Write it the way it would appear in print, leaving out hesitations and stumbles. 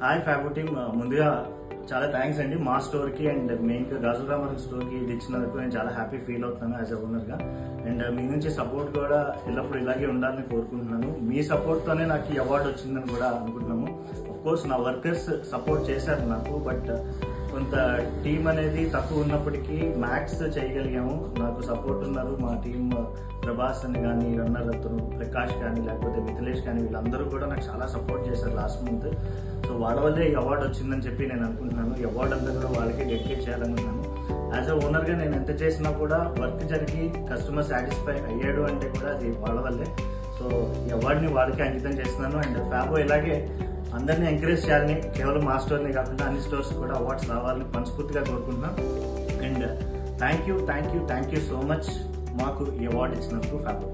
Hi ఫ్యాబో team, ముందుగా చాలా thanks అండి మా స్టోర్ కి అండ్ మెయిన్ గా గాజుల రామారం స్టోర్ కి ఇది ఇచ్చినందుకు నేను చాలా హ్యాపీ ఫీల్ అవుతున్నాను యాజ్ అ ఓనర్ గా. అండ్ మీ నుంచి సపోర్ట్ కూడా ఎల్లప్పుడూ ఇలాగే ఉండాలని కోరుకుంటున్నాను. మీ సపోర్ట్ తోనే నాకు ఈ అవార్డు వచ్చిందని కూడా అనుకుంటున్నాము. అఫ్ కోర్స్ నా వర్కర్స్ సపోర్ట్ చేశారు నాకు, బట్ కొంత టీం అనేది తక్కువ ఉన్నప్పటికీ మ్యాక్స్ చేయగలిగాము. నాకు సపోర్ట్ ఉన్నారు మా టీం, ప్రభాస్ అని కానీ, రన్నర్ అతను ప్రకాష్ కానీ, లేకపోతే మిథిలేష్ కానీ, వీళ్ళందరూ కూడా నాకు చాలా సపోర్ట్ చేశారు లాస్ట్ మంత్. సో వాళ్ళ వల్లే ఈ అవార్డు వచ్చిందని చెప్పి నేను అనుకుంటున్నాను. ఈ అవార్డు అంతా కూడా వాళ్ళకే డెడికేట్ చేయాలనుకున్నాను. యాజ్ అ ఓనర్ గా నేను ఎంత చేసినా కూడా వర్క్ జరిగి కస్టమర్ సాటిస్ఫై అయ్యాడు అంటే కూడా అది వాళ్ళ వల్లే. సో ఈ అవార్డుని వాళ్ళకే అంకితం చేస్తున్నాను. అండ్ ఫ్యాబో ఇలాగే అందరినీ ఎంకరేజ్ చేయాలని, కేవలం మా స్టోర్ని కాకుండా అన్ని స్టోర్స్ కూడా అవార్డ్స్ రావాలని మనస్ఫూర్తిగా కోరుకుంటున్నాను. And thank you so much మాకు ఈ అవార్డు ఇచ్చినందుకు ఫ్యాబో.